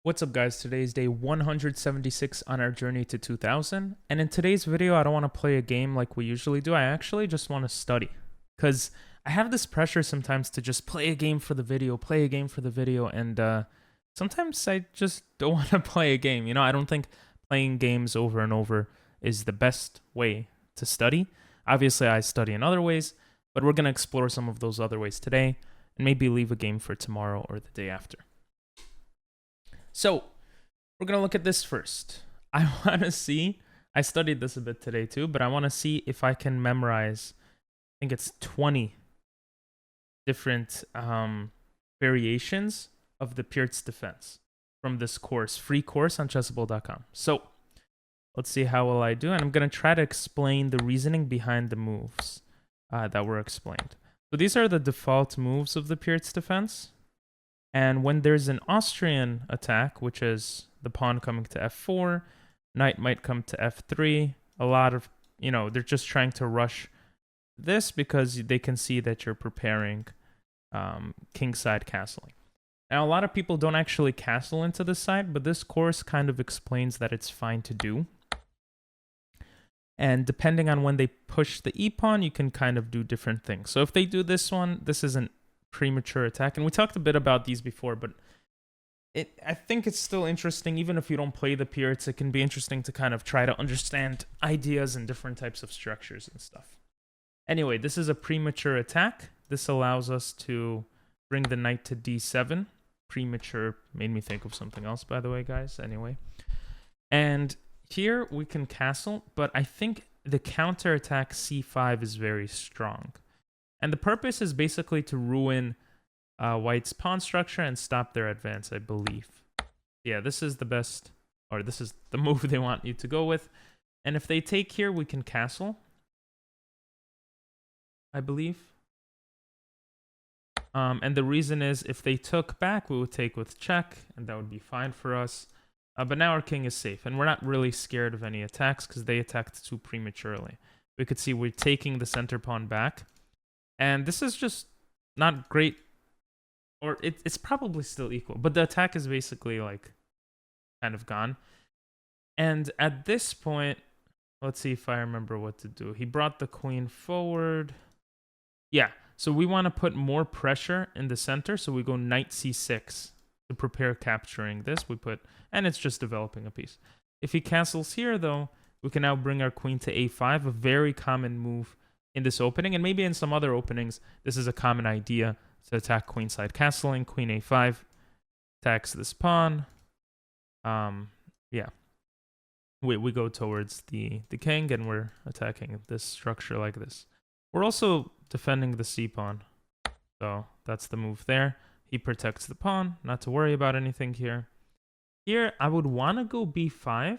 What's up guys, today is day 176 on our journey to 2000, and in today's video I don't want to play a game like we usually do. I actually just want to study, because I have this pressure sometimes to just play a game for the video, and sometimes I just don't want to play a game. I don't think playing games over and over is the best way to study. Obviously I study in other ways, but we're going to explore some of those other ways today, and maybe leave a game for tomorrow or the day after. So, we're going to look at this first. I want to see, I studied this a bit today too, but I want to see if I can memorize, I think it's 20 different variations of the Pirc defense from this course, free course on chessable.com. So, let's see how will I do, and I'm going to try to explain the reasoning behind the moves that were explained. So these are the default moves of the Pirc defense. And when there's an Austrian attack, which is the pawn coming to f4, knight might come to f3, a lot of, they're just trying to rush this because they can see that you're preparing kingside castling. Now, a lot of people don't actually castle into this side, but this course kind of explains that it's fine to do. And depending on when they push the e-pawn, you can kind of do different things. So if they do this one, this isn't premature attack, and we talked a bit about these before, but I think it's still interesting. Even if you don't play the Pirc, it can be interesting to kind of try to understand ideas and different types of structures and stuff. Anyway, this is a premature attack. This allows us to bring the knight to d7. Premature made me think of something else, by the way, guys. Anyway, and here we can castle, but I think the counter attack c5 is very strong. And the purpose is basically to ruin White's pawn structure and stop their advance, I believe. Yeah, this is the best, or this is the move they want you to go with. And if they take here, we can castle, I believe. And the reason is, if they took back, we would take with check, and that would be fine for us. But now our king is safe, and we're not really scared of any attacks because they attacked too prematurely. We could see we're taking the center pawn back. And this is just not great, or it's probably still equal, but the attack is basically like kind of gone. And at this point, let's see if I remember what to do. He brought the queen forward. Yeah, so we want to put more pressure in the center, so we go knight c6 to prepare capturing this. We put, and it's just developing a piece. If he castles here, though, we can now bring our queen to a5, a very common move in this opening, and maybe in some other openings, this is a common idea to attack queenside castling. Queen a5 attacks this pawn. Yeah, we go towards the king, and we're attacking this structure like this. We're also defending the c pawn, so that's the move there. He protects the pawn, not to worry about anything here. Here, I would want to go b5,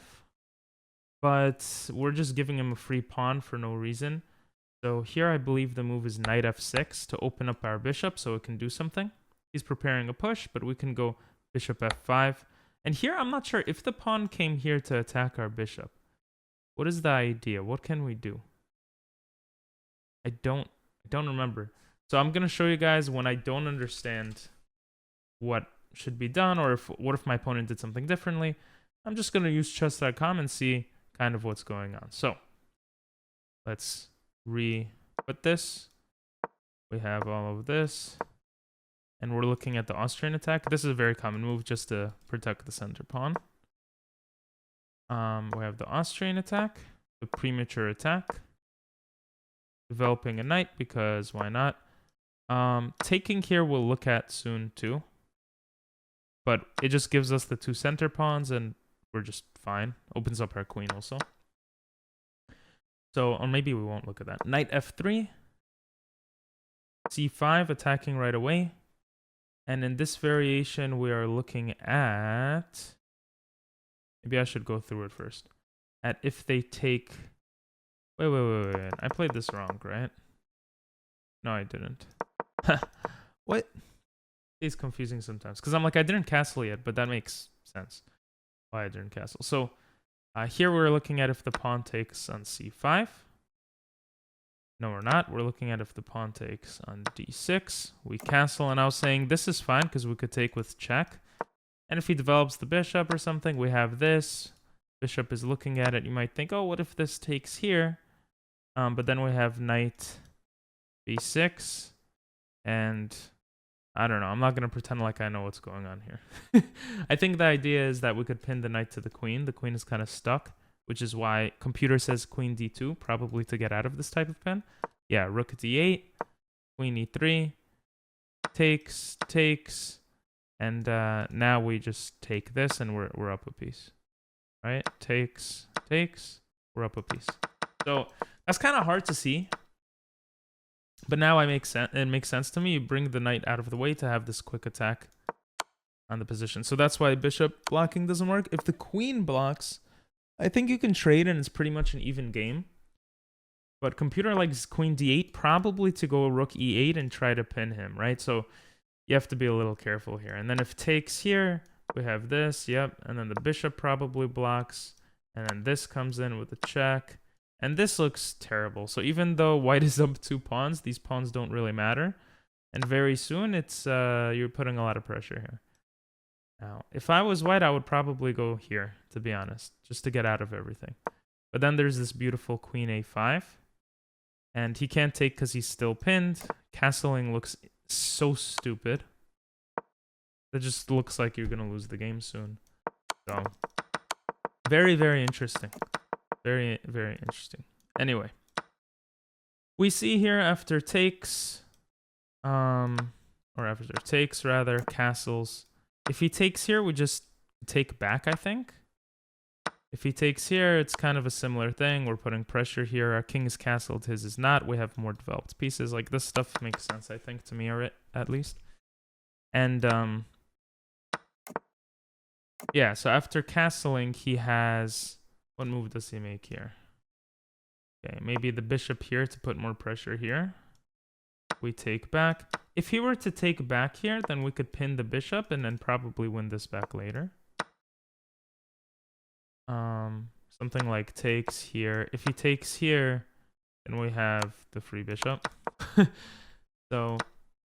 but we're just giving him a free pawn for no reason. So here I believe the move is knight f6 to open up our bishop so it can do something. He's preparing a push, but we can go bishop f5. And here I'm not sure if the pawn came here to attack our bishop. What is the idea? What can we do? I don't remember. So I'm going to show you guys when I don't understand what should be done, or what if my opponent did something differently. I'm just going to use chess.com and see kind of what's going on. So let's re-put this. We have all of this, and we're looking at the Austrian attack. This is a very common move just to protect the center pawn. We have the Austrian attack, the premature attack, developing a knight because why not? Taking here we'll look at soon too, but it just gives us the two center pawns and we're just fine. Opens up our queen also. So, or maybe we won't look at that. Knight f3, c5, attacking right away. And in this variation, we are looking at... Maybe I should go through it first. At if they take... Wait. I played this wrong, right? No, I didn't. What? It's confusing sometimes. Because I'm like, I didn't castle yet, but that makes sense why I didn't castle. So... here we're looking at if the pawn takes on c5. No, we're not. We're looking at if the pawn takes on d6. We castle, and I was saying this is fine because we could take with check. And if he develops the bishop or something, we have this. Bishop is looking at it. You might think, oh, what if this takes here? But then we have knight b6. And I don't know. I'm not going to pretend like I know what's going on here. I think the idea is that we could pin the knight to the queen. The queen is kind of stuck, which is why computer says queen d2, probably to get out of this type of pin. Yeah, rook d8, queen e3, takes, and now we just take this and we're up a piece. Right? Takes, we're up a piece. So that's kind of hard to see. But now it makes sense to me. You bring the knight out of the way to have this quick attack on the position. So that's why bishop blocking doesn't work. If the queen blocks, I think you can trade and it's pretty much an even game. But computer likes queen d8 probably to go rook e8 and try to pin him, right? So you have to be a little careful here. And then if takes here, we have this, yep. And then the bishop probably blocks. And then this comes in with a check. And this looks terrible. So even though white is up 2 pawns, these pawns don't really matter. And very soon, it's you're putting a lot of pressure here. Now, if I was white, I would probably go here, to be honest, just to get out of everything. But then there's this beautiful queen a5. And he can't take because he's still pinned. Castling looks so stupid. It just looks like you're going to lose the game soon. So, very, very interesting. Very, very interesting. Anyway, we see here after takes, or after takes rather, castles. If he takes here, we just take back, I think. If he takes here, it's kind of a similar thing. We're putting pressure here. Our king is castled, his is not. We have more developed pieces. Like, this stuff makes sense, I think, to me, at least. And, yeah, so after castling, he has... What move does he make here? Okay, maybe the bishop here to put more pressure here. We take back. If he were to take back here, then we could pin the bishop and then probably win this back later. Something like takes here. If he takes here, then we have the free bishop. So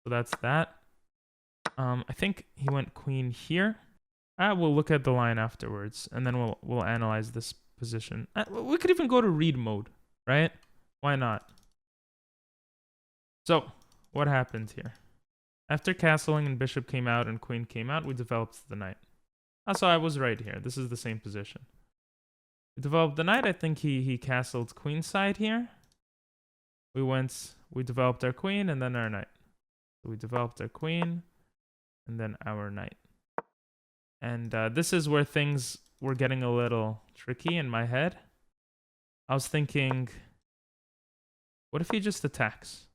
that's that. I think he went queen here. We'll look at the line afterwards, and then we'll analyze this position. We could even go to read mode, right? Why not? So, what happened here? After castling and bishop came out and queen came out, we developed the knight. So I was right here. This is the same position. We developed the knight. I think he castled queenside here. We developed our queen and then our knight. So we developed our queen and then our knight. And this is where things were getting a little tricky in my head. I was thinking, what if he just attacks?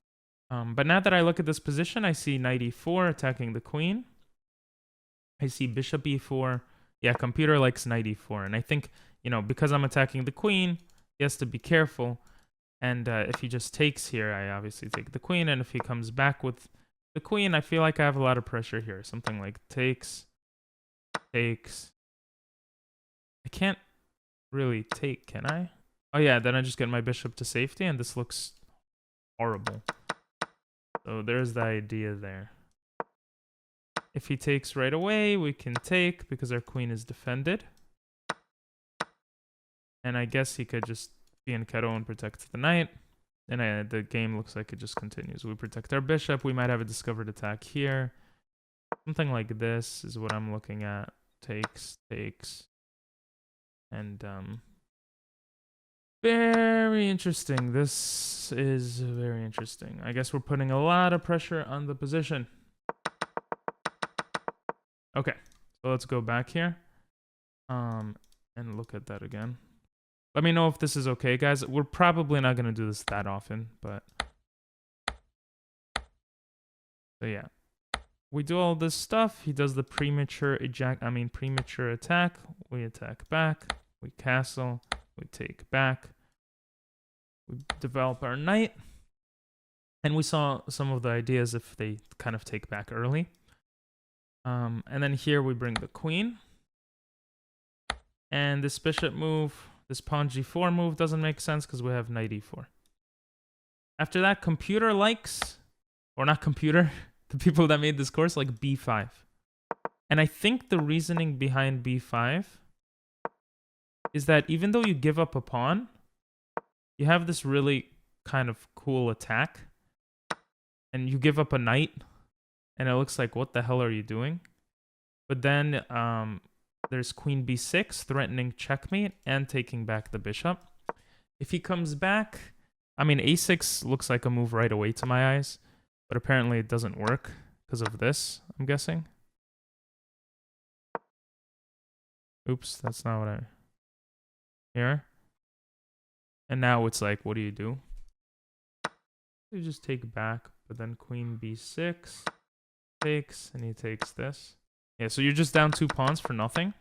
But now that I look at this position, I see knight e4 attacking the queen. I see bishop e4. Yeah, computer likes knight e4. And I think, because I'm attacking the queen, he has to be careful. And if he just takes here, I obviously take the queen. And if he comes back with the queen, I feel like I have a lot of pressure here. Something like takes. I can't really take, can I? Oh yeah, then I just get my bishop to safety, and this looks horrible. So there's the idea there. If he takes right away, we can take because our queen is defended. And I guess he could just be in Keto and protect the knight. And the game looks like it just continues. We protect our bishop. We might have a discovered attack here. Something like this is what I'm looking at. Takes. And, very interesting. This is very interesting. I guess we're putting a lot of pressure on the position. Okay, so let's go back here. And look at that again. Let me know if this is okay, guys. We're probably not going to do this that often, but... So, yeah. We do all this stuff. He does the premature attack. We attack back. We castle. We take back. We develop our knight. And we saw some of the ideas if they kind of take back early. And then here we bring the queen. And this bishop move, this pawn g4 move doesn't make sense because we have knight e4. After that, computer likes, or not computer, the people that made this course like b5. And I think the reasoning behind b5 is that even though you give up a pawn, you have this really kind of cool attack. And you give up a knight, and it looks like, what the hell are you doing? But then there's queen b6, threatening checkmate and taking back the bishop. If he comes back, I mean, a6 looks like a move right away to my eyes, but apparently it doesn't work because of this, I'm guessing. Oops, that's not what I... Here. And now it's like, what do? You just take back, but then queen b6 takes, and he takes this. Yeah, so you're just down 2 pawns for nothing.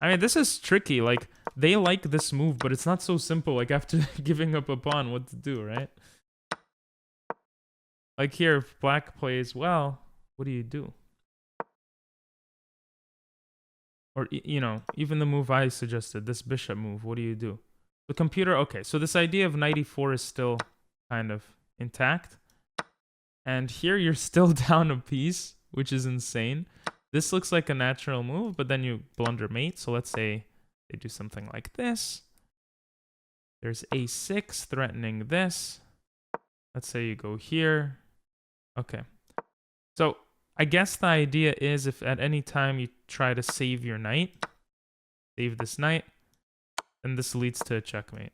I mean, this is tricky. Like, they like this move, but it's not so simple. Like, after giving up a pawn, what to do, right? Like here, if black plays well, what do you do? Or, you know, even the move I suggested, this bishop move, what do you do? The computer, okay, so this idea of knight e4 is still kind of intact. And here you're still down a piece, which is insane. This looks like a natural move, but then you blunder mate. So let's say they do something like this. There's a6 threatening this. Let's say you go here. Okay. So I guess the idea is if at any time you try to save your knight, save this knight, then this leads to a checkmate.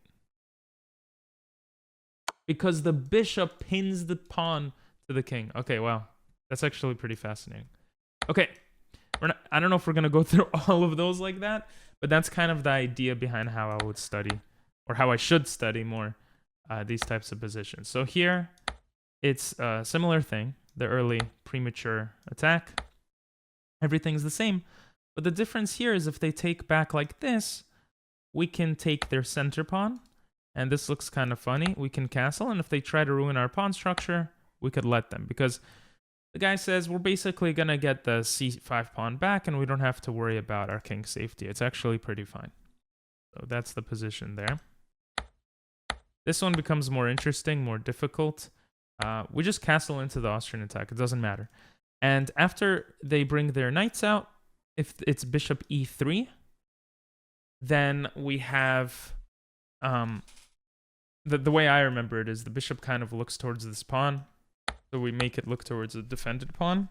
Because the bishop pins the pawn to the king. Okay, wow. That's actually pretty fascinating. Okay. I don't know if we're going to go through all of those like that, but that's kind of the idea behind how I would study, or how I should study more these types of positions. So here, it's a similar thing, the early premature attack. Everything's the same, but the difference here is if they take back like this, we can take their center pawn, and this looks kind of funny. We can castle, and if they try to ruin our pawn structure, we could let them, because the guy says we're basically going to get the c5 pawn back, and we don't have to worry about our king's safety. It's actually pretty fine. So that's the position there. This one becomes more interesting, more difficult. We just castle into the Austrian attack. It doesn't matter. And after they bring their knights out, if it's bishop e3, then we have... The way I remember it is the bishop kind of looks towards this pawn. So we make it look towards a defended pawn.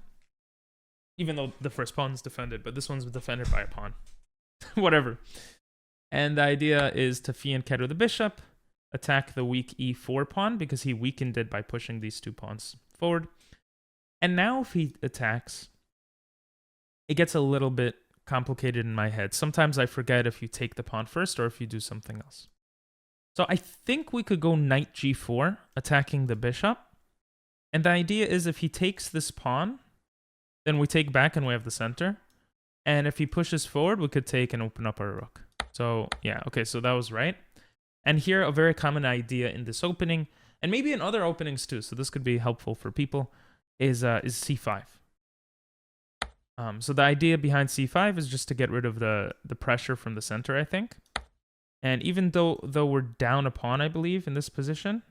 Even though the first pawn is defended, but this one's defended by a pawn. Whatever. And the idea is to fee and keter the bishop, attack the weak e4 pawn, because he weakened it by pushing these 2 pawns forward. And now if he attacks, it gets a little bit complicated in my head. Sometimes I forget if you take the pawn first or if you do something else. So I think we could go knight g4, attacking the bishop. And the idea is if he takes this pawn, then we take back and we have the center. And if he pushes forward, we could take and open up our rook. So yeah, okay, so that was right. And here, a very common idea in this opening, and maybe in other openings too, so this could be helpful for people, is c5. So the idea behind c5 is just to get rid of the pressure from the center, I think. And even though we're down a pawn, I believe, in this position,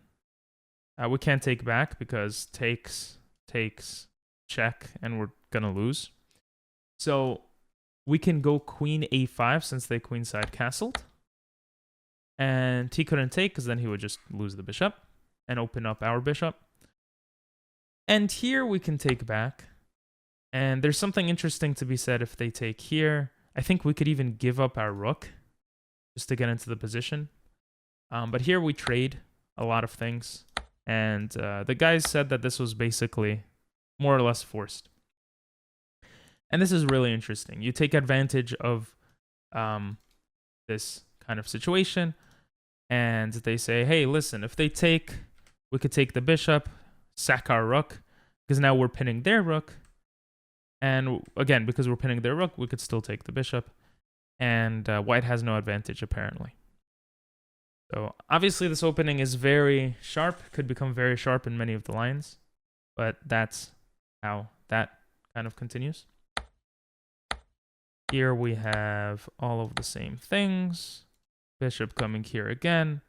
we can't take back because takes, check, and we're going to lose. So we can go queen a5 since they queenside castled. And he couldn't take because then he would just lose the bishop and open up our bishop. And here we can take back. And there's something interesting to be said if they take here. I think we could even give up our rook just to get into the position. But here we trade a lot of things. And the guys said that this was basically more or less forced. And this is really interesting. You take advantage of this kind of situation. And they say, hey, listen, if they take, we could take the bishop, sack our rook, because now we're pinning their rook. And again, because we're pinning their rook, we could still take the bishop. And white has no advantage, apparently. So obviously this opening is very sharp, could become very sharp in many of the lines. But that's how that kind of continues. Here we have all of the same things. Bishop coming here again.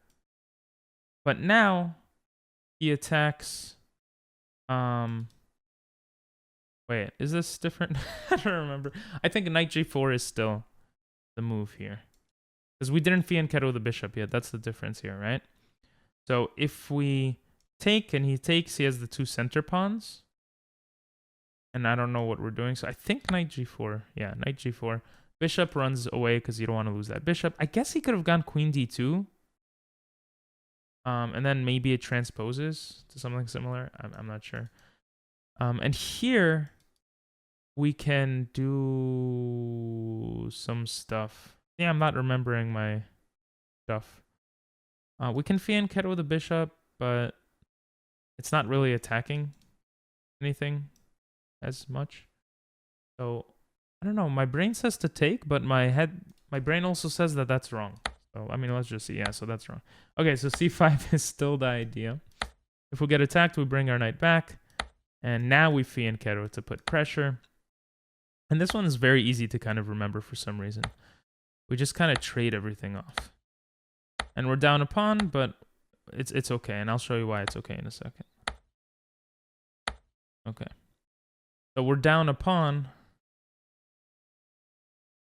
But now he attacks Wait, is this different? I don't remember. I think knight g4 is still the move here. Because we didn't fianchetto the bishop yet. That's the difference here, right? So if we take and he takes, he has the 2 center pawns. And I don't know what we're doing. So I think knight g4. Yeah, knight g4. Bishop runs away because you don't want to lose that bishop. I guess he could have gone queen d2. And then maybe it transposes to something similar. I'm not sure. And here we can do some stuff. Yeah, I'm not remembering my stuff. We can fianchetto the bishop, but it's not really attacking anything as much. So I don't know. My brain says to take, but my brain also says that that's wrong. So I mean, let's just see. Yeah, so that's wrong. Okay, so c5 is still the idea. If we get attacked, we bring our knight back, and now we fianchetto to put pressure. And this one is very easy to kind of remember for some reason. We just kind of trade everything off. And we're down a pawn, but it's okay. And I'll show you why it's okay in a second. Okay. So we're down a pawn.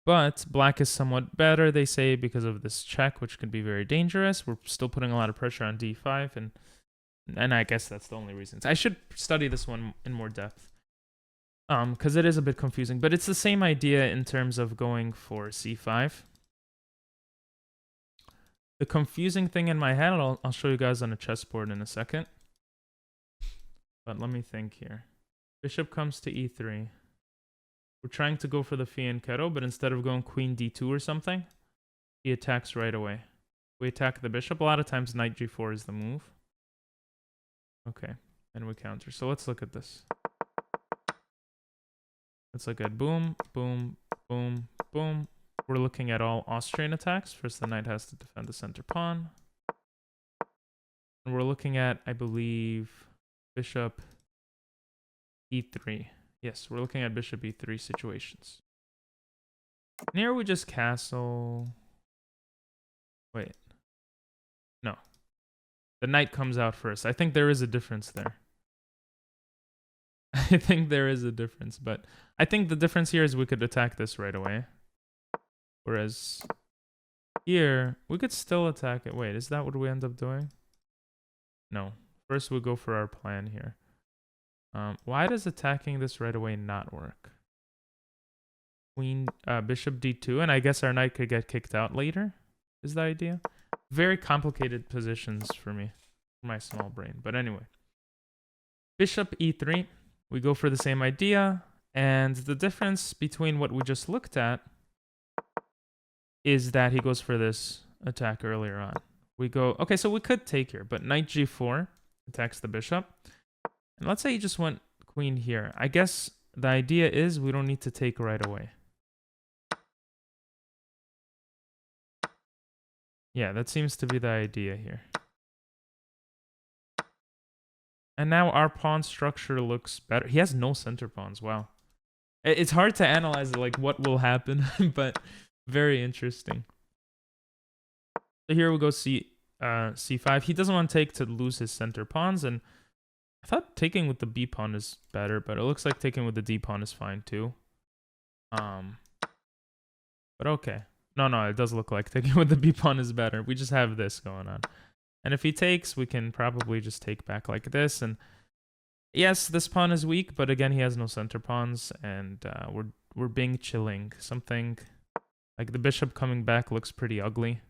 But black is somewhat better, they say, because of this check, which can be very dangerous. We're still putting a lot of pressure on d5. And I guess that's the only reason. I should study this one in more depth. Because it is a bit confusing. But it's the same idea in terms of going for c5. The confusing thing in my head, I'll show you guys on a chessboard in a second. But let me think here. Bishop comes to e3. We're trying to go for the fianchetto, but instead of going queen d2 or something, he attacks right away. We attack the bishop. A lot of times knight g4 is the move. Okay, and we counter. So let's look at this. Let's look at boom, boom, boom, boom. We're looking at all Austrian attacks. First, the knight has to defend the center pawn. And we're looking at, I believe, bishop e3. Yes, we're looking at bishop e3 situations. And here we just castle. Wait. No. The knight comes out first. I think there is a difference there. I think there is a difference, but I think the difference here is we could attack this right away. Whereas here, we could still attack it. Wait, is that what we end up doing? No. First, we'll go for our plan here. Why does attacking this right away not work? Bishop d2, and I guess our knight could get kicked out later, is the idea. Very complicated positions for me, for my small brain. But anyway. Bishop e3, we go for the same idea, and the difference between what we just looked at is that he goes for this attack earlier on. We go, okay, so we could take here, but knight g4 attacks the bishop. And let's say he just went queen here. I guess the idea is we don't need to take right away. Yeah, that seems to be the idea here. And now our pawn structure looks better. He has no center pawns. Wow. It's hard to analyze like what will happen, but very interesting. So here we go c5. He doesn't want to take to lose his center pawns, and I thought taking with the b pawn is better, but it looks like taking with the d pawn is fine too. But okay. No, it does look like taking with the b pawn is better. We just have this going on. And if he takes, we can probably just take back like this. And yes, this pawn is weak, but again, he has no center pawns, and we're being chilling. Something like the bishop coming back looks pretty ugly.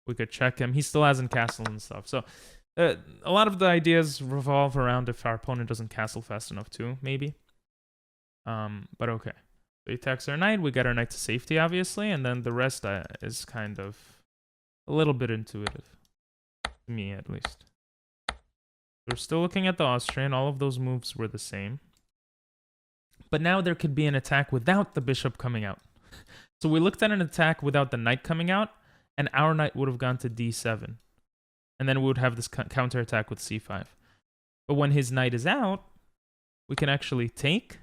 We could check him. He still hasn't castled and stuff. So a lot of the ideas revolve around if our opponent doesn't castle fast enough too, maybe. But okay. So he attacks our knight. We get our knight to safety, obviously, and then the rest is kind of a little bit intuitive. To me, at least. We're still looking at the Austrian. All of those moves were the same. But now there could be an attack without the bishop coming out. So we looked at an attack without the knight coming out, and our knight would have gone to d7. And then we would have this counterattack with c5. But when his knight is out, we can actually take,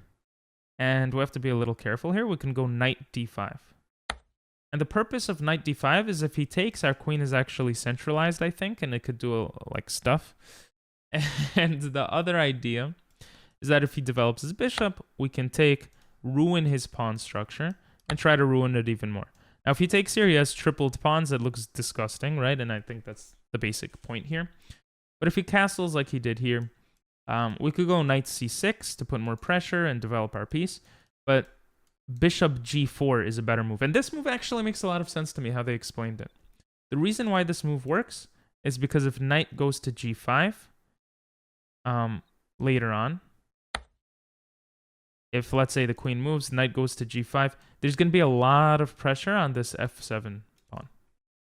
and we have to be a little careful here. We can go knight d5. And the purpose of knight d5 is if he takes, our queen is actually centralized, I think, and it could do like stuff. And the other idea is that if he develops his bishop, we can take, ruin his pawn structure, and try to ruin it even more. Now, if he takes here, he has tripled pawns. That looks disgusting, right? And I think that's the basic point here. But if he castles like he did here, we could go knight c6 to put more pressure and develop our piece. But bishop g4 is a better move. And this move actually makes a lot of sense to me, how they explained it. The reason why this move works is because if knight goes to g5 later on, if, let's say, the queen moves, knight goes to g5, there's going to be a lot of pressure on this f7 pawn.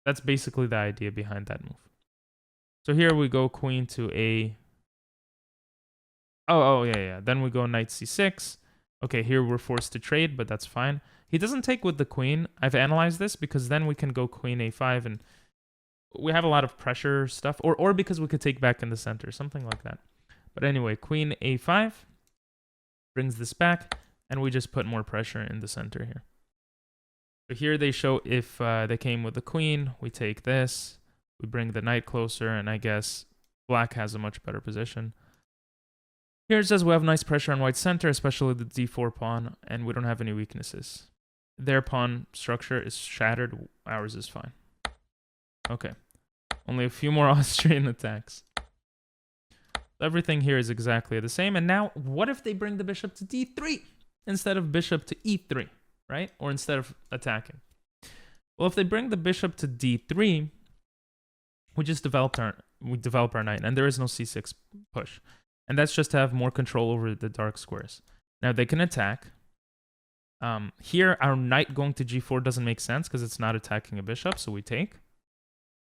That's basically the idea behind that move. So here we go queen to a... yeah. Then we go knight c6. Okay, here we're forced to trade, but that's fine. He doesn't take with the queen. I've analyzed this because then we can go queen a5, and we have a lot of pressure stuff. Or because we could take back in the center, something like that. But anyway, queen a5 brings this back, and we just put more pressure in the center here. So here they show if they came with the queen, we take this, we bring the knight closer, and I guess black has a much better position. Here it says we have nice pressure on white center, especially the d4 pawn, and we don't have any weaknesses. Their pawn structure is shattered, ours is fine. Okay, only a few more Austrian attacks. Everything here is exactly the same. And now, what if they bring the bishop to d3 instead of bishop to e3, right? Or instead of attacking? Well, if they bring the bishop to d3, we just develop our knight, and there is no c6 push. And that's just to have more control over the dark squares. Now, they can attack. Here, our knight going to g4 doesn't make sense because it's not attacking a bishop, so we take.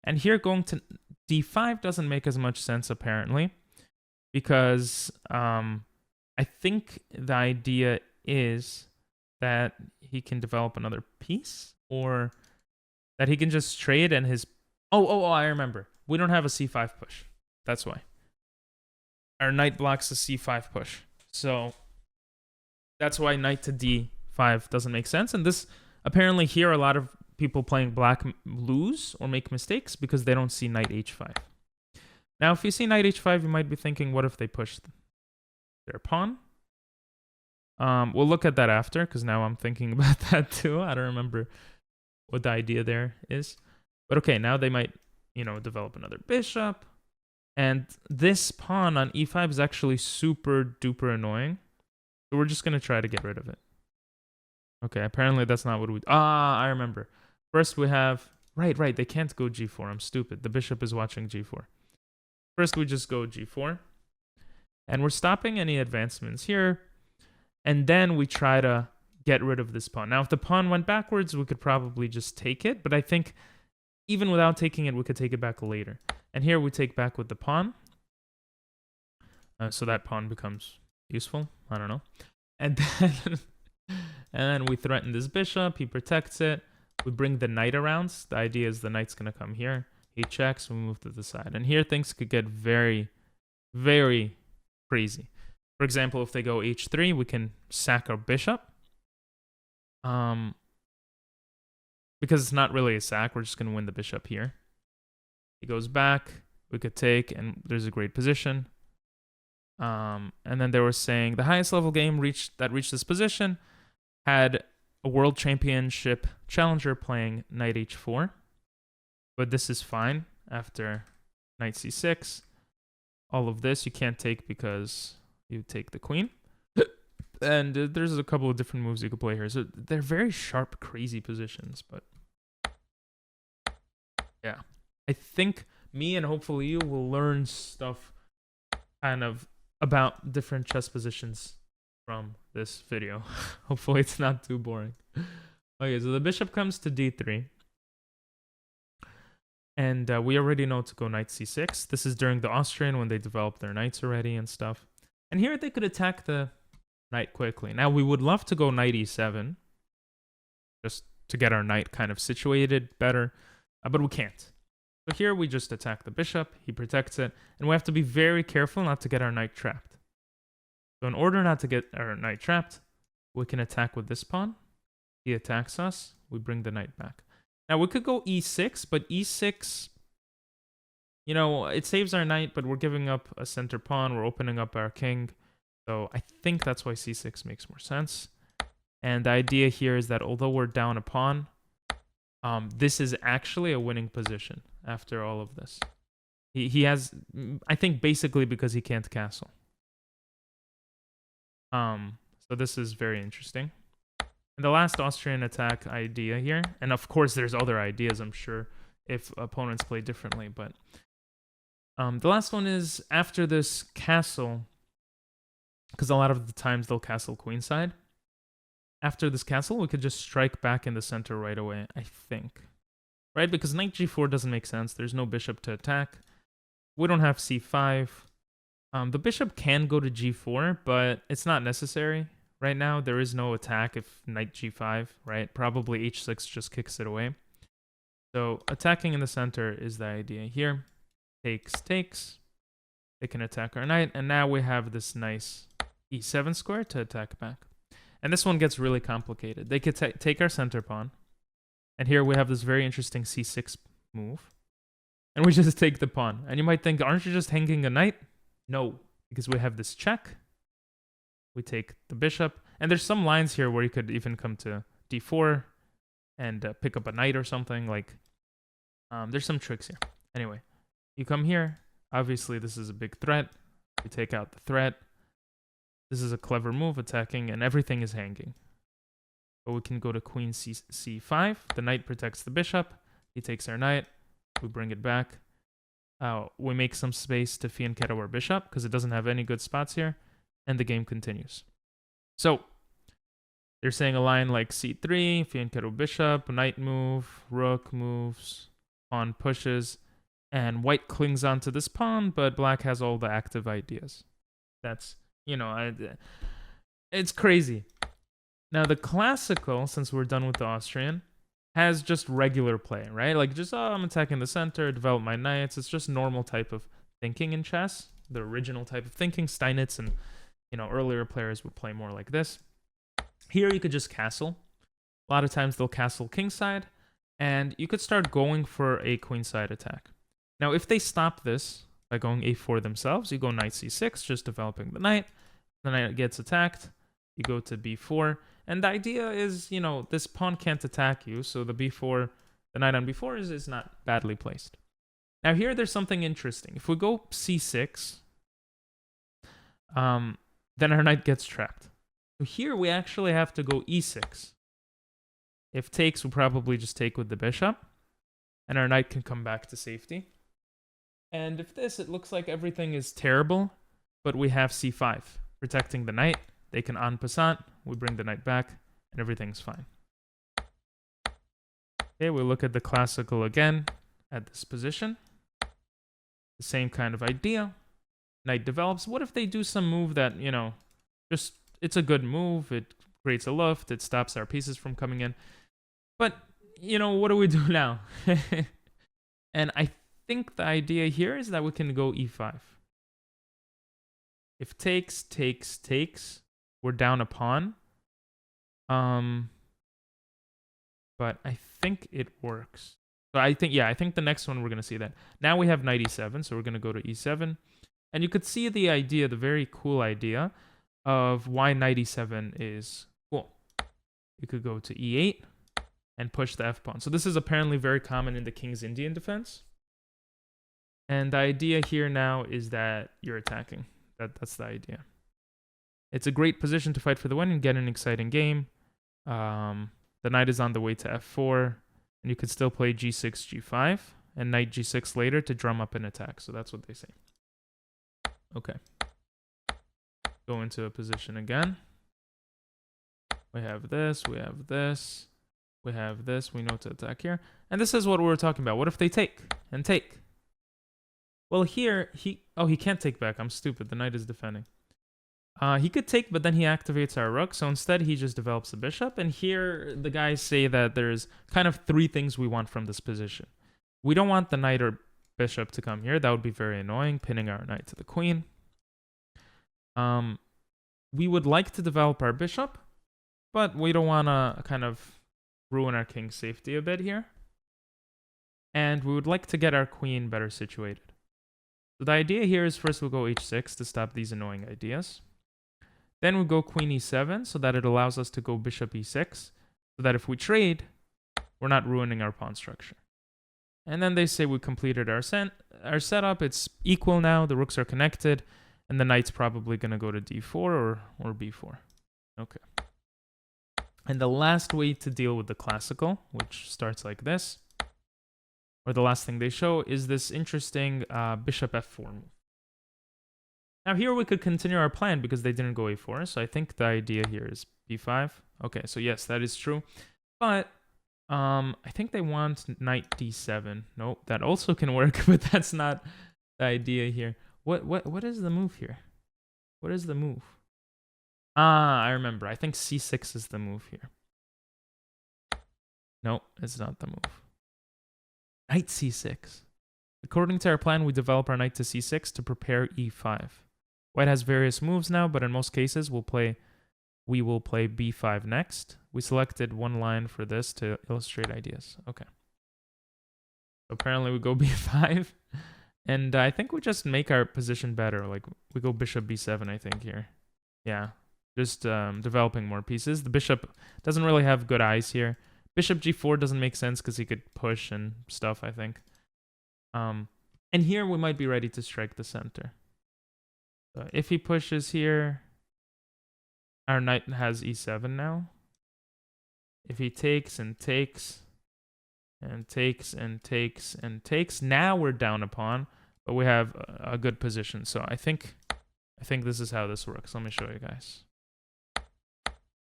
And here, going to d5 doesn't make as much sense, apparently. Because I think the idea is that he can develop another piece, or that he can just trade and his... I remember. We don't have a c5 push. That's why. Our knight blocks a c5 push. So that's why knight to d5 doesn't make sense. And this, apparently here, a lot of people playing black lose or make mistakes because they don't see knight h5. Now, if you see knight h5, you might be thinking, what if they push their pawn? We'll look at that after, because now I'm thinking about that too. I don't remember what the idea there is. But okay, now they might, develop another bishop. And this pawn on e5 is actually super duper annoying. So we're just going to try to get rid of it. Okay, apparently that's not what we... I remember. First we have... Right, they can't go g4. I'm stupid. The bishop is watching g4. First, we just go g4, and we're stopping any advancements here, and then we try to get rid of this pawn. Now, if the pawn went backwards, we could probably just take it, but I think even without taking it, we could take it back later. And here we take back with the pawn, so that pawn becomes useful. I don't know. And then we threaten this bishop. He protects it. We bring the knight around. The idea is the knight's going to come here. He checks, we move to the side. And here things could get very, very crazy. For example, if they go h3, we can sack our bishop. Because it's not really a sack, we're just going to win the bishop here. He goes back, we could take, and there's a great position. And then they were saying the highest level game that reached this position had a world championship challenger playing knight h4. But this is fine after knight c6. All of this you can't take because you take the queen. And there's a couple of different moves you could play here. So they're very sharp, crazy positions. But yeah, I think me and hopefully you will learn stuff kind of about different chess positions from this video. Hopefully it's not too boring. Okay, so the bishop comes to d3. And we already know to go knight c6. This is during the Austrian when they developed their knights already and stuff. And here they could attack the knight quickly. Now we would love to go knight e7, just to get our knight kind of situated better, but we can't. So here we just attack the bishop, he protects it, and we have to be very careful not to get our knight trapped. So in order not to get our knight trapped, we can attack with this pawn. He attacks us, we bring the knight back. Now, we could go e6, but e6, it saves our knight, but we're giving up a center pawn. We're opening up our king. So I think that's why c6 makes more sense. And the idea here is that although we're down a pawn, this is actually a winning position after all of this. He has, I think, basically because he can't castle. So this is very interesting. And the last Austrian attack idea here, and of course there's other ideas, I'm sure, if opponents play differently, but the last one is after this castle, because a lot of the times they'll castle queenside. After this castle, we could just strike back in the center right away, I think. Right? Because knight g4 doesn't make sense. There's no bishop to attack. We don't have c5. The bishop can go to g4, but it's not necessary. Right now, there is no attack if knight g5, right? Probably h6 just kicks it away. So attacking in the center is the idea here. Takes, takes. They can attack our knight, and now we have this nice e7 square to attack back. And this one gets really complicated. They could take our center pawn, and here we have this very interesting c6 move, and we just take the pawn. And you might think, aren't you just hanging a knight? No, because we have this check. We take the bishop, and there's some lines here where you could even come to d4 and pick up a knight or something. Like, there's some tricks here. Anyway, you come here. Obviously, this is a big threat. We take out the threat. This is a clever move, attacking, and everything is hanging. But we can go to queen c5. The knight protects the bishop. He takes our knight. We bring it back. We make some space to fianchetto our bishop because it doesn't have any good spots here. And the game continues. So, they're saying a line like c3, fianchetto bishop, knight move, rook moves, pawn pushes, and white clings onto this pawn, but black has all the active ideas. That's, you know, it's crazy. Now, the classical, since we're done with the Austrian, has just regular play, right? Like, just, I'm attacking the center, develop my knights. It's just normal type of thinking in chess, the original type of thinking. Steinitz and, you know, earlier players would play more like this. Here, you could just castle. A lot of times, they'll castle kingside, and you could start going for a queenside attack. Now, if they stop this by going a4 themselves, you go knight c6, just developing the knight. The knight gets attacked. You go to b4. And the idea is, you know, this pawn can't attack you, so the b4, the knight on b4 is not badly placed. Now, here there's something interesting. If we go c6, then our knight gets trapped. So here we actually have to go e6. If takes, we'll probably just take with the bishop, and our knight can come back to safety. And if this, it looks like everything is terrible, but we have c5, protecting the knight. They can en passant, we bring the knight back, and everything's fine. Okay, we look at the classical again at this position. The same kind of idea. Knight develops. What if they do some move that, you know, just, it's a good move, it creates a luft, it stops our pieces from coming in. But, you know, what do we do now? And I think the idea here is that we can go e5. If takes, takes, takes, we're down a pawn. But I think it works. So I think the next one we're going to see that. Now we have knight e7, so we're going to go to e7. And you could see the idea, the very cool idea of why knight e7 is cool. You could go to e8 and push the f-pawn. So this is apparently very common in the King's Indian defense. And the idea here now is that you're attacking. That's the idea. It's a great position to fight for the win and get an exciting game. The knight is on the way to f4, and you could still play g6, g5, and knight g6 later to drum up an attack. So that's what they say. Okay. Go into a position again. We have this, we have this, we have this. We know to attack here. And this is what we were talking about. What if they take and take? Well, here, he can't take back. I'm stupid. The knight is defending. He could take, but then he activates our rook. So instead, he just develops the bishop. And here, the guys say that there's kind of three things we want from this position. We don't want the knight or bishop to come here. That would be very annoying, pinning our knight to the queen. We would like to develop our bishop, but we don't want to kind of ruin our king's safety a bit here. And we would like to get our queen better situated. So the idea here is first we'll go h6 to stop these annoying ideas. Then we go queen e7 so that it allows us to go bishop e6 so that if we trade, we're not ruining our pawn structure. And then they say we completed our setup. It's equal now. The rooks are connected. And the knight's probably going to go to d4 or b4. Okay. And the last way to deal with the classical, which starts like this, or the last thing they show, is this interesting bishop f4 move. Now here we could continue our plan because they didn't go a4. So I think the idea here is b5. Okay, so yes, that is true. But I think they want knight d7. Nope, that also can work, but that's not the idea here. What is the move here? What is the move? Ah, I remember. I think c6 is the move here. Nope, it's not the move. Knight c6. According to our plan, we develop our knight to c6 to prepare e5. White has various moves now, but in most cases, we will play b5 next. We selected one line for this to illustrate ideas. Okay. So apparently we go b5. And I think we just make our position better. Like, we go bishop b7, I think, here. Yeah. Just developing more pieces. The bishop doesn't really have good eyes here. Bishop g4 doesn't make sense because he could push and stuff, I think. And here we might be ready to strike the center. So if he pushes here, our knight has e7 now. If he takes and takes and takes and takes and takes, now we're down a pawn, but we have a good position. So I think this is how this works. Let me show you guys.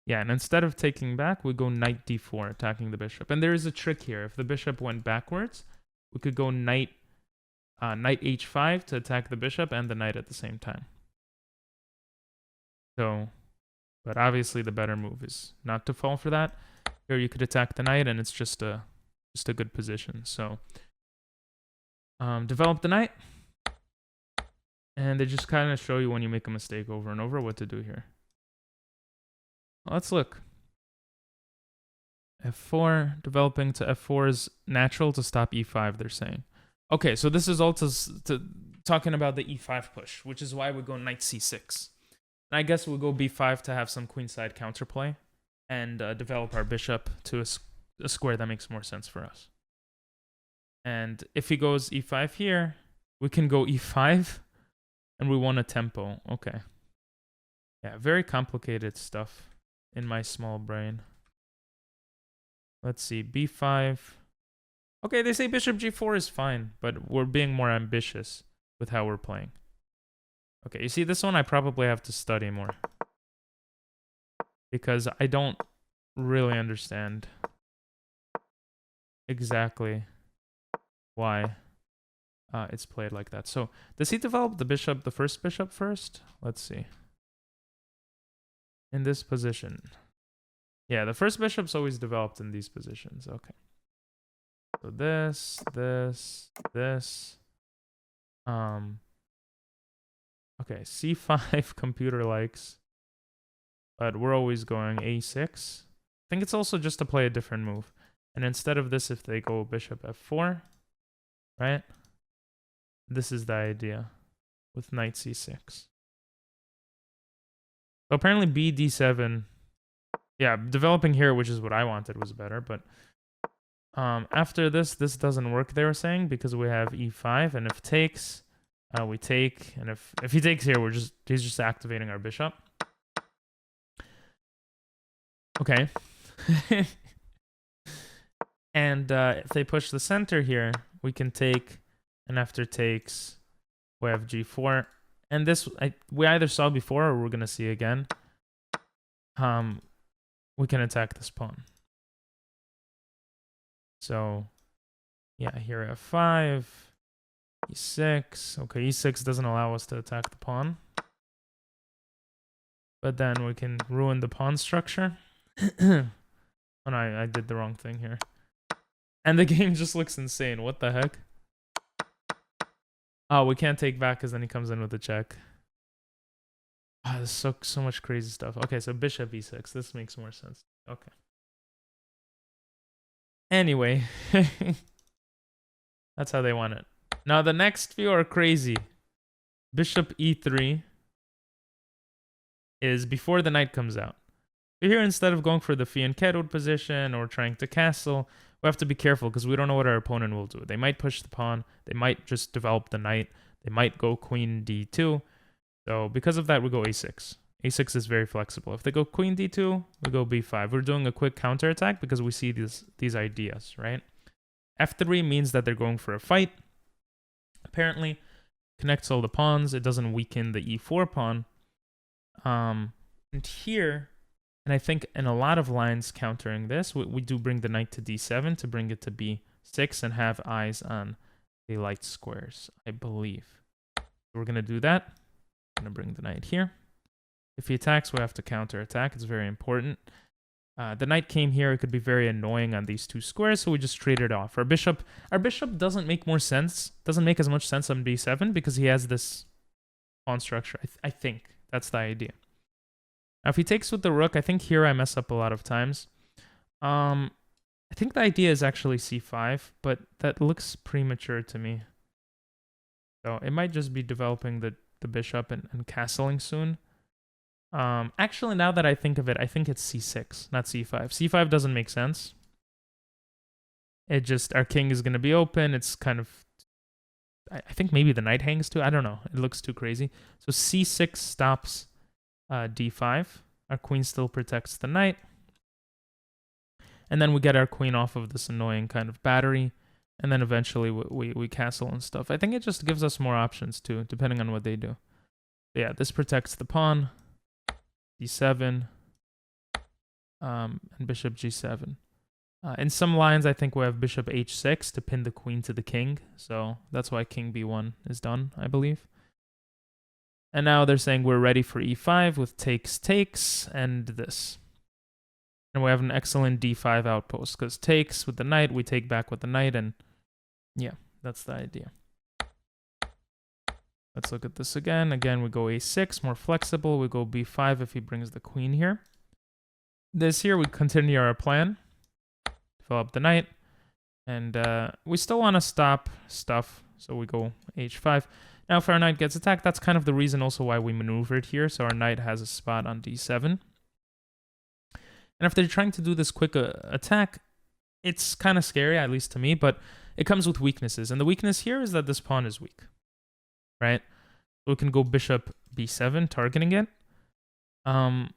Yeah, and instead of taking back, we go knight d4, attacking the bishop. And there is a trick here. If the bishop went backwards, we could go knight h5 to attack the bishop and the knight at the same time. So, but obviously the better move is not to fall for that. Here you could attack the knight, and it's just a good position. So, develop the knight, and they just kind of show you when you make a mistake over and over what to do here. Let's look. f4, developing to f4 is natural to stop e5, they're saying. Okay, so this is all to talking about the e5 push, which is why we go knight c6. And I guess we'll go b5 to have some queenside counterplay and develop our bishop to a square that makes more sense for us. And if he goes e5 here, we can go e5, and we want a tempo. Okay. Yeah, very complicated stuff in my small brain. Let's see, b5. Okay, they say bishop g4 is fine, but we're being more ambitious with how we're playing. Okay, you see this one I probably have to study more, because I don't really understand exactly why it's played like that. So does he develop the bishop, the first bishop first? Let's see. In this position. Yeah, the first bishop's always developed in these positions. Okay. So this. Okay, c5 computer likes, but we're always going a6. I think it's also just to play a different move. And instead of this, if they go bishop f4, right? This is the idea with knight c6. So apparently b d7, yeah, developing here, which is what I wanted, was better. But after this doesn't work, they were saying, because we have e5, and if takes, we take, and if he takes here, he's just activating our bishop. Okay. And if they push the center here, we can take, and after takes, we have g4. And this, we either saw before or we're going to see again. We can attack this pawn. So, yeah, here f5, e6. Okay, e6 doesn't allow us to attack the pawn. But then we can ruin the pawn structure. Oh no, I did the wrong thing here. And the game just looks insane. What the heck? Oh, we can't take back because then he comes in with a check. Oh, there's so much crazy stuff. Okay, so bishop e6. This makes more sense. Okay. Anyway. That's how they want it. Now, the next few are crazy. Bishop e3. is before the knight comes out. So here, instead of going for the fianchettoed position or trying to castle, we have to be careful because we don't know what our opponent will do. They might push the pawn. They might just develop the knight. They might go queen d2. So because of that, we go a6. a6 is very flexible. If they go queen d2, we go b5. We're doing a quick counterattack because we see these ideas, right? f3 means that they're going for a fight. Apparently, connects all the pawns. It doesn't weaken the e4 pawn. And here, and I think in a lot of lines countering this, we do bring the knight to d7 to bring it to b6 and have eyes on the light squares, I believe. We're going to do that. I'm going to bring the knight here. If he attacks, we have to counterattack. It's very important. The knight came here. It could be very annoying on these two squares, so we just trade it off. Our bishop doesn't make more sense. Doesn't make as much sense on b7 because he has this pawn structure. I think that's the idea. Now, if he takes with the rook, I think here I mess up a lot of times. I think the idea is actually c5, but that looks premature to me. So it might just be developing the bishop and castling soon. Actually, now that I think of it, I think it's c6, not c5. c5 doesn't make sense. It just, our king is going to be open. It's kind of, I think maybe the knight hangs too. I don't know. It looks too crazy. So c6 stops d5. Our queen still protects the knight. And then we get our queen off of this annoying kind of battery. And then eventually we castle and stuff. I think it just gives us more options too, depending on what they do. But yeah, this protects the pawn. d7. And bishop g7. In some lines, I think we have bishop h6 to pin the queen to the king. So that's why king b1 is done, I believe. And now they're saying we're ready for e5 with takes, and this. And we have an excellent d5 outpost, because takes with the knight, we take back with the knight, and yeah, that's the idea. Let's look at this again. Again, we go a6, more flexible. We go b5 if he brings the queen here. This here, we continue our plan. Develop the knight. And we still want to stop stuff, so we go h5. Now, if our knight gets attacked, that's kind of the reason also why we maneuvered here. So our knight has a spot on d7. And if they're trying to do this quick attack, it's kind of scary, at least to me, but it comes with weaknesses. And the weakness here is that this pawn is weak, right? So we can go bishop b7, targeting it. But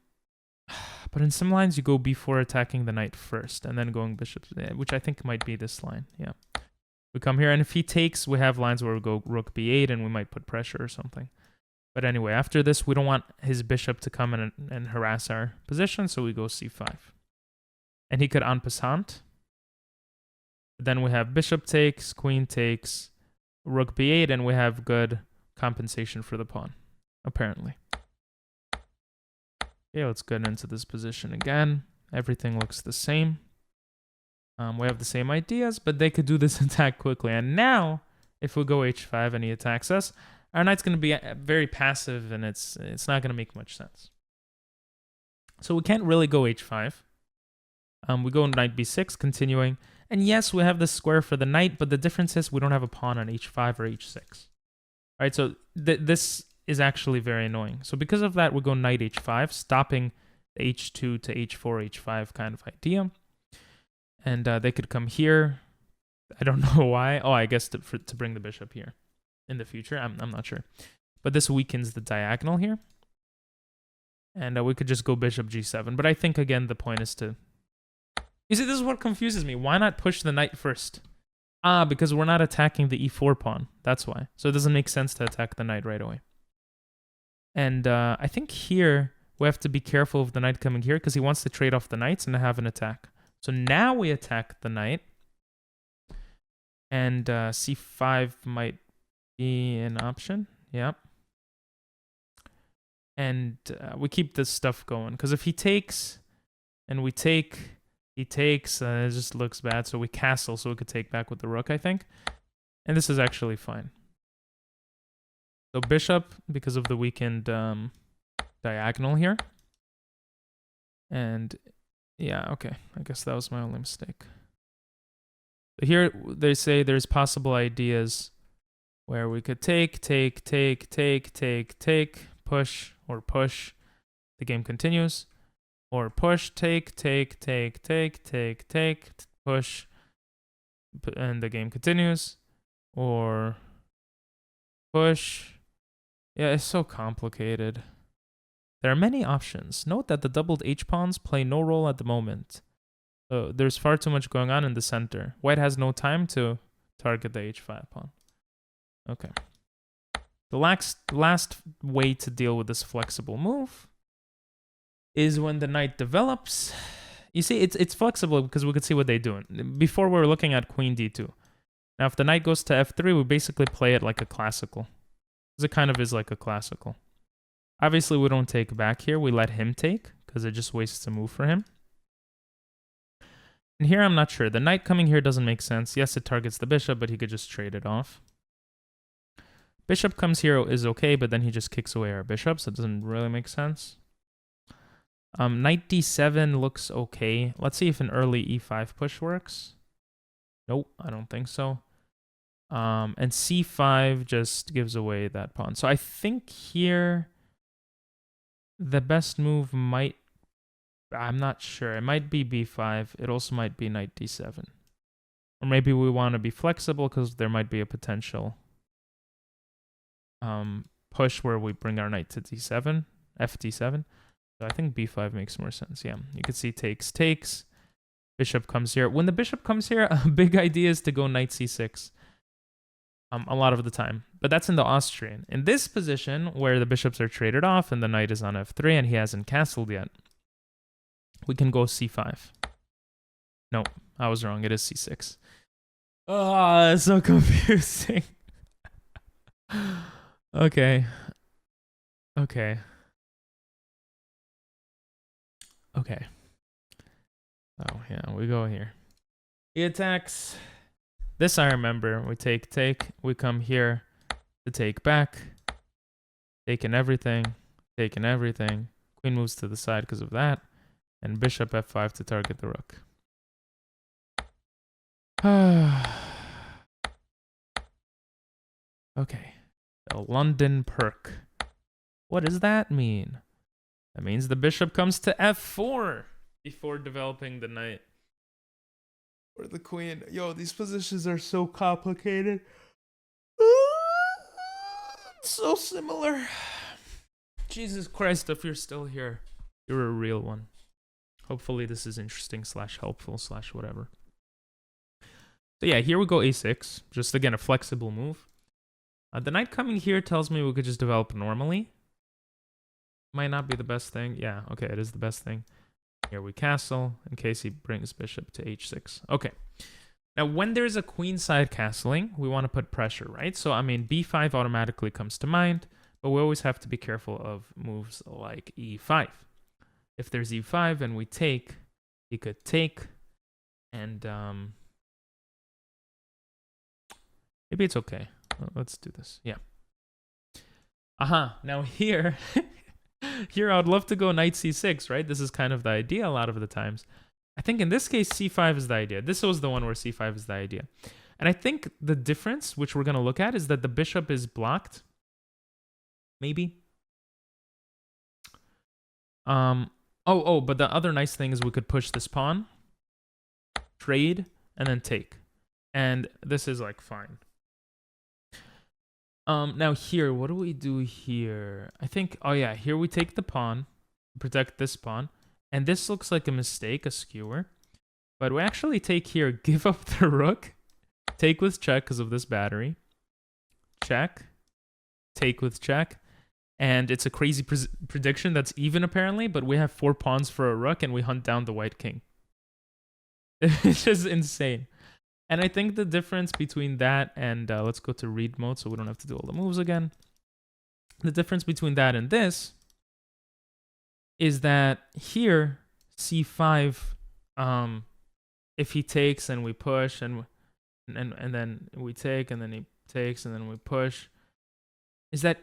in some lines, you go b4, attacking the knight first, and then going bishop, which I think might be this line, yeah. We come here, and if he takes, we have lines where we go rook b8, and we might put pressure or something. But anyway, after this, we don't want his bishop to come in and harass our position, so we go c5. And he could en passant. Then we have bishop takes, queen takes, rook b8, and we have good compensation for the pawn, apparently. Okay, let's get into this position again. Everything looks the same. We have the same ideas, but they could do this attack quickly. And now, if we go h5 and he attacks us, our knight's going to be very passive, and it's not going to make much sense. So we can't really go h5. We go knight b6, continuing. And yes, we have the square for the knight, but the difference is we don't have a pawn on h5 or h6. All right, so this is actually very annoying. So because of that, we go knight h5, stopping the h2 to h4, h5 kind of idea. And they could come here. I don't know why. Oh, I guess to bring the bishop here in the future. I'm not sure. But this weakens the diagonal here. And we could just go bishop g7. But I think, again, the point is to... You see, this is what confuses me. Why not push the knight first? Because we're not attacking the e4 pawn. That's why. So it doesn't make sense to attack the knight right away. And I think here we have to be careful of the knight coming here because he wants to trade off the knights and have an attack. So now we attack the knight. And c5 might be an option. Yep. And we keep this stuff going. Because if he takes and we take, he takes, it just looks bad. So we castle so we could take back with the rook, I think. And this is actually fine. So bishop, because of the weakened diagonal here. And yeah, okay. I guess that was my only mistake. So here they say there's possible ideas where we could take, push, the game continues. Or push, take, push, and the game continues. Or push. Yeah, it's so complicated. There are many options. Note that the doubled h-pawns play no role at the moment. There's far too much going on in the center. White has no time to target the h5 pawn. Okay. The last way to deal with this flexible move is when the knight develops. You see, it's flexible because we could see what they do. Before we were looking at queen d2. Now, if the knight goes to f3, we basically play it like a classical. Because it kind of is like a classical. Obviously, we don't take back here. We let him take because it just wastes a move for him. And here, I'm not sure. The knight coming here doesn't make sense. Yes, it targets the bishop, but he could just trade it off. Bishop comes here is okay, but then he just kicks away our bishop, so it doesn't really make sense. Knight d7 looks okay. Let's see if an early e5 push works. Nope, I don't think so. And c5 just gives away that pawn. So I think here the best move might... I'm not sure. It might be b5. It also might be knight d7. Or maybe we want to be flexible because there might be a potential push where we bring our knight to d7, fd7. So I think b5 makes more sense. Yeah, you can see takes. Bishop comes here. When the bishop comes here, a big idea is to go knight c6 a lot of the time. But that's in the Austrian. In this position, where the bishops are traded off and the knight is on f3 and he hasn't castled yet, we can go c5. No, I was wrong. It is c6. Oh, it's so confusing. Okay. Oh, yeah, we go here. He attacks. This I remember. We take. We come here to take back. Taking everything. Queen moves to the side because of that. And bishop f5 to target the rook. Okay. The London Pirc. What does that mean? That means the bishop comes to f4 before developing the knight. Or the queen. Yo, these positions are so complicated. So similar. Jesus Christ, if you're still here, you're a real one. Hopefully this is interesting / helpful / whatever. So yeah, here we go a6. Just again, a flexible move. The knight coming here tells me we could just develop normally. Might not be the best thing. Yeah, okay, it is the best thing. Here we castle in case he brings bishop to h6. Okay. Now, when there's a queenside castling, we want to put pressure, right? So, I mean, b5 automatically comes to mind, but we always have to be careful of moves like e5. If there's e5 and we take, he could take, and maybe it's okay. Let's do this. Yeah. Now here, here I would love to go knight c6, right? This is kind of the idea a lot of the times. I think in this case, c5 is the idea. This was the one where c5 is the idea. And I think the difference, which we're going to look at, is that the bishop is blocked. Maybe. But the other nice thing is we could push this pawn, trade, and then take. And this is like fine. Now here, what do we do here? I think, oh yeah, here we take the pawn, protect this pawn. And this looks like a mistake, a skewer. But we actually take here, give up the rook, take with check because of this battery. Check, take with check. And it's a crazy prediction that's even apparently, but we have 4 pawns for a rook and we hunt down the white king. It's just insane. And I think the difference between that and, let's go to read mode so we don't have to do all the moves again. The difference between that and this is that here, c5, if he takes and we push and then we take and then he takes and then we push, is that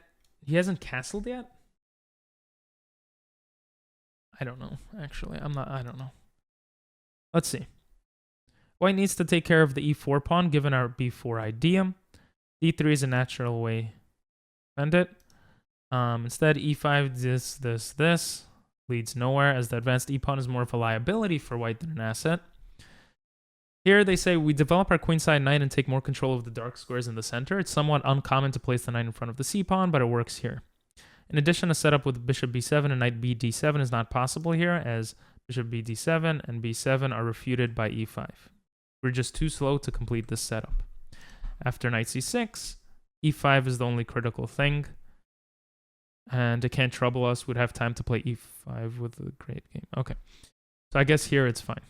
he hasn't castled yet? I don't know, actually. I don't know. Let's see. White needs to take care of the e4 pawn, given our b4 idea. d3 is a natural way to defend it. Instead, e5, this. leads nowhere, as the advanced e-pawn is more of a liability for white than an asset. Here they say we develop our queenside knight and take more control of the dark squares in the center. It's somewhat uncommon to place the knight in front of the c-pawn, but it works here. In addition, a setup with bishop b7 and knight bd7 is not possible here, as bishop bd7 and b7 are refuted by e5. We're just too slow to complete this setup. After knight c6, e5 is the only critical thing, and it can't trouble us. We'd have time to play e5 with a great game. Okay, so I guess here it's fine,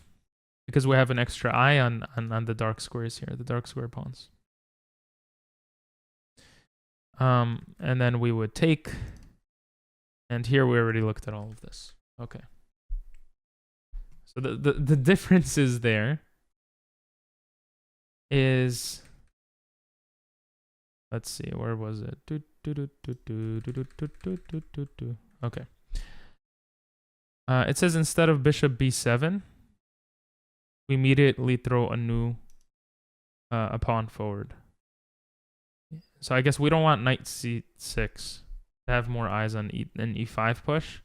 because we have an extra eye on the dark squares here, the dark square pawns. And then we would take, and here we already looked at all of this. Okay. So the difference is there is, let's see, where was it? Okay. It says instead of bishop b7, we immediately throw a pawn forward. So I guess we don't want knight c6 to have more eyes on an e5 push,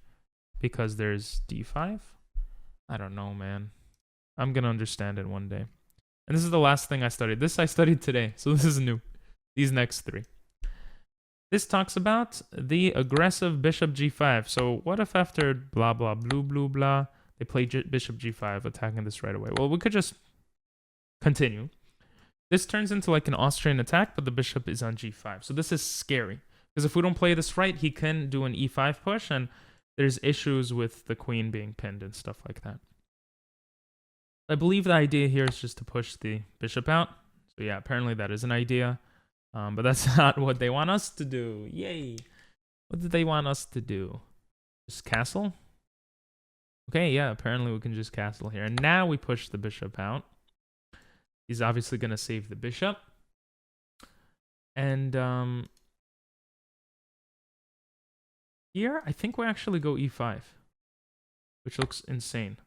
because there's d5. I don't know, man. I'm gonna understand it one day. And this is the last thing I studied. This I studied today, so this is new. These next three. This talks about the aggressive bishop g5. So what if after blah blah blue blue blah they play bishop g5, attacking this right away? Well, we could just continue. This turns into like an Austrian attack, but the bishop is on g5. So this is scary, because if we don't play this right, he can do an e5 push, and there's issues with the queen being pinned and stuff like that. I believe the idea here is just to push the bishop out. So yeah, apparently that is an idea. But that's not what they want us to do. Yay! What did they want us to do? Just castle? Okay, yeah, apparently we can just castle here. And now we push the bishop out. He's obviously going to save the bishop. And here, I think we actually go e5, which looks insane.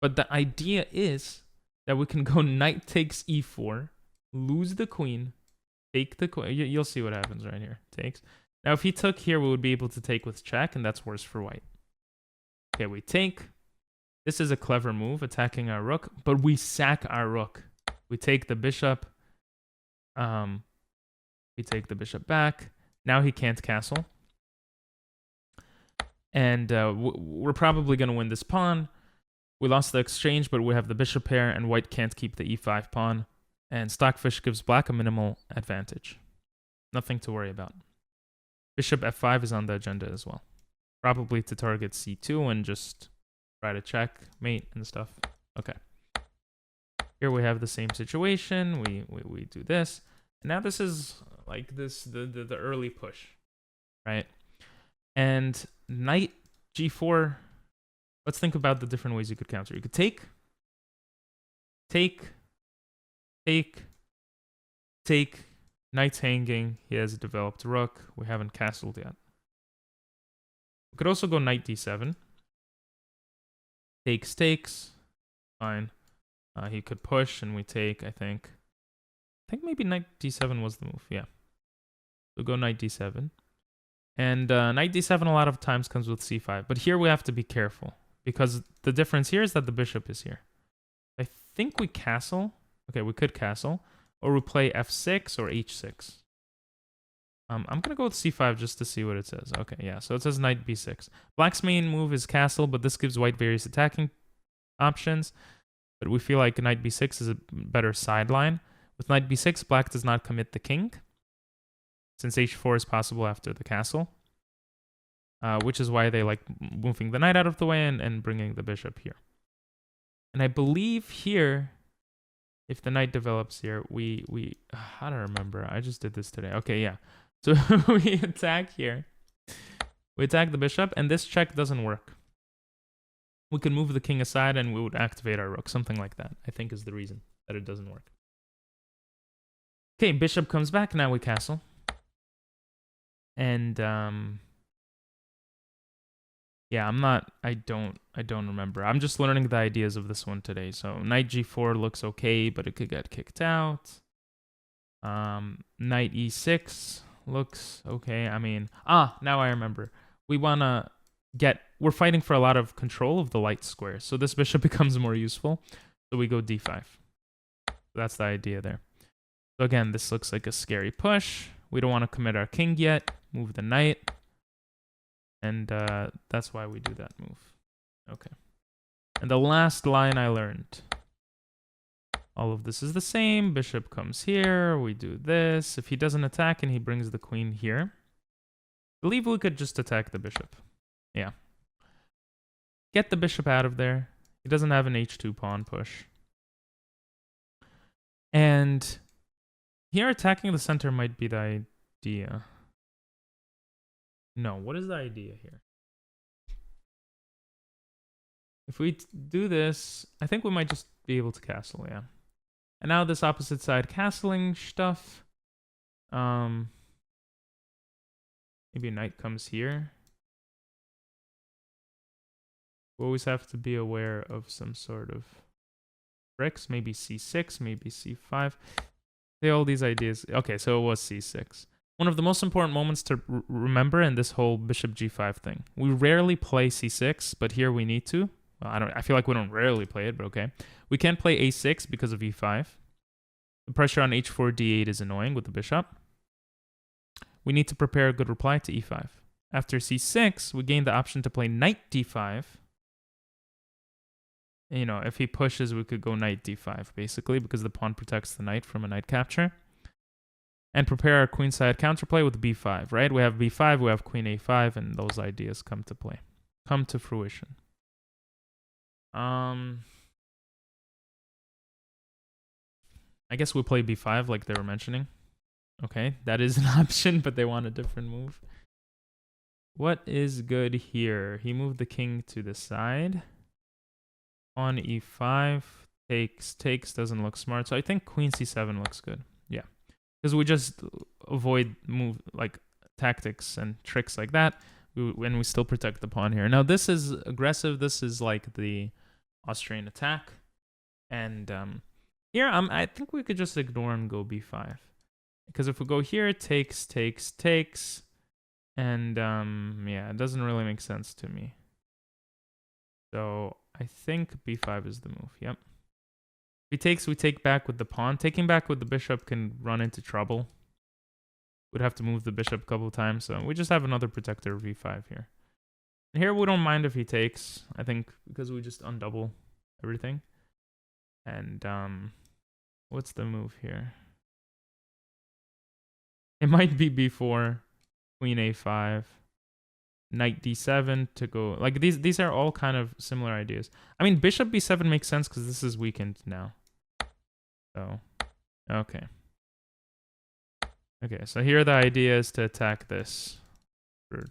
But the idea is that we can go knight takes e4, lose the queen, take the queen. You'll see what happens right here. Takes. Now, if he took here, we would be able to take with check, and that's worse for white. Okay, we take. This is a clever move, attacking our rook, but we sack our rook. We take the bishop. We take the bishop back. Now he can't castle. And we're probably going to win this pawn. We lost the exchange, but we have the bishop pair, and white can't keep the e5 pawn. And Stockfish gives black a minimal advantage. Nothing to worry about. Bishop f5 is on the agenda as well. Probably to target c2 and just try to check, mate, and stuff. Okay. Here we have the same situation. We do this. And now this is like the early push, right? And knight g4. Let's think about the different ways you could counter. You could take, knight's hanging. He has a developed rook. We haven't castled yet. We could also go knight d7. Takes. Fine. He could push, and we take, I think maybe knight d7 was the move. Yeah. We'll go knight d7. And knight d7 a lot of times comes with c5. But here we have to be careful, because the difference here is that the bishop is here. I think we castle. Okay, we could castle. Or we play f6 or h6. I'm going to go with c5 just to see what it says. Okay, yeah, so it says knight b6. Black's main move is castle, but this gives white various attacking options. But we feel like knight b6 is a better sideline. With knight b6, black does not commit the king, since h4 is possible after the castle. Which is why they like moving the knight out of the way and bringing the bishop here. And I believe here, if the knight develops here, I don't remember. I just did this today. Okay, yeah. So we attack here. We attack the bishop, and this check doesn't work. We can move the king aside, and we would activate our rook. Something like that, I think, is the reason that it doesn't work. Okay, bishop comes back. Now we castle. And yeah, I don't remember. I'm just learning the ideas of this one today. So knight g4 looks okay, but it could get kicked out. Knight e6 looks okay. I mean, now I remember. We want to get we're fighting for a lot of control of the light square. So this bishop becomes more useful. So we go d5. That's the idea there. So again, this looks like a scary push. We don't want to commit our king yet. Move the knight. And that's why we do that move. Okay. And the last line I learned. All of this is the same. Bishop comes here. We do this. If he doesn't attack and he brings the queen here, I believe we could just attack the bishop. Yeah. Get the bishop out of there. He doesn't have an h2 pawn push. And here attacking the center might be the idea. No, what is the idea here? If we do this, I think we might just be able to castle, yeah. And now this opposite side castling stuff. Maybe a knight comes here. We always have to be aware of some sort of bricks. Maybe c6, maybe c5. Say all these ideas. Okay, so it was c6. One of the most important moments to remember in this whole bishop g5 thing. We rarely play c6, but here we need to. Well, I feel like we don't rarely play it, but okay. We can't play a6 because of e5. The pressure on h4, d8 is annoying with the bishop. We need to prepare a good reply to e5. After c6, we gain the option to play knight d5. You know, if he pushes, we could go knight d5, basically, because the pawn protects the knight from a knight capture. And prepare our queenside counterplay with b5, right? We have b5, we have queen a5, and those ideas come to play. Come to fruition. I guess we play b5 like they were mentioning. Okay, that is an option, but they want a different move. What is good here? He moved the king to the side. On e5, takes, doesn't look smart. So I think queen c7 looks good. Yeah, because we just avoid move like tactics and tricks like that. When we still protect the pawn here. Now this is aggressive. This is like the Austrian attack. And here I think we could just ignore and go b5. Because if we go here, takes. And yeah, it doesn't really make sense to me. So I think b5 is the move. Yep. If he takes, we take back with the pawn. Taking back with the bishop can run into trouble. We'd have to move the bishop a couple of times. So we just have another protector of e5 here. And here we don't mind if he takes, I think, because we just undouble everything. And what's the move here? It might be b4, queen a5, knight d7 to go. Like these are all kind of similar ideas. I mean, bishop b7 makes sense because this is weakened now. So, okay. Okay, so here the idea is to attack this for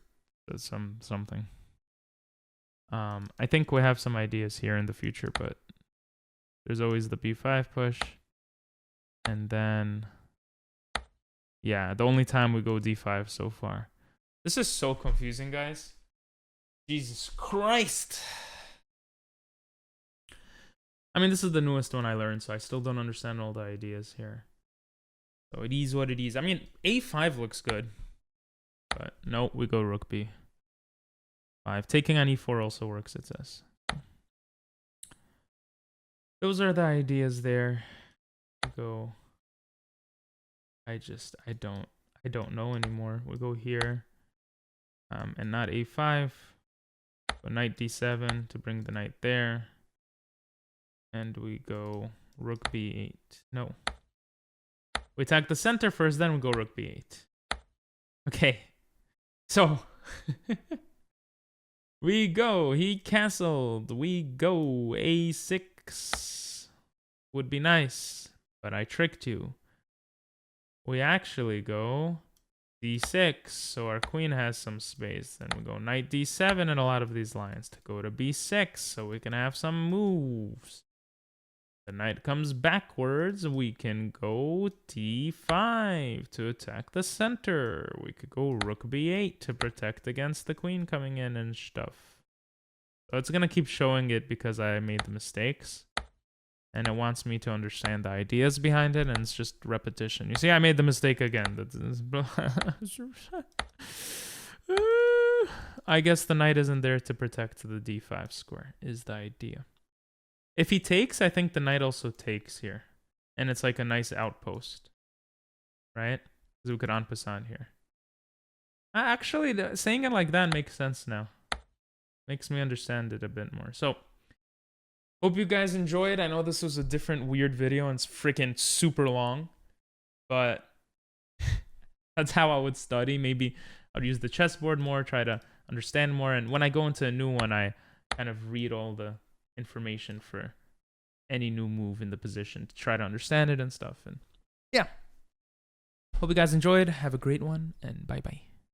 something. I think we have some ideas here in the future, but there's always the b5 push. And then, yeah, the only time we go d5 so far. This is so confusing, guys. Jesus Christ. I mean, this is the newest one I learned, so I still don't understand all the ideas here. So it is what it is. I mean, a5 looks good. But no, we go rook b5. Taking on e4 also works, it says. Those are the ideas there. Go. I don't know anymore. We go here. And not a5. Go knight d7 to bring the knight there. And we go rook b8. No. We attack the center first, then we go rook b8. Okay. So we go. He castled. We go a6. Would be nice, but I tricked you. We actually go d6, so our queen has some space. Then we go knight d7 and a lot of these lines to go to b6, so we can have some moves. The knight comes backwards. We can go t5 to attack the center. We could go rook b8 to protect against the queen coming in and stuff. So it's going to keep showing it because I made the mistakes. And it wants me to understand the ideas behind it, and it's just repetition. You see, I made the mistake again. I guess the knight isn't there to protect the d5 square, is the idea. If he takes, I think the knight also takes here. And it's like a nice outpost. Right? Because we could en passant here. Actually, saying it like that makes sense now. Makes me understand it a bit more. So, hope you guys enjoyed. I know this was a different weird video and it's freaking super long. But that's how I would study. Maybe I'd use the chessboard more, try to understand more. And when I go into a new one, I kind of read all the information for any new move in the position to try to understand it and stuff. And yeah. Hope you guys enjoyed. Have a great one and bye-bye.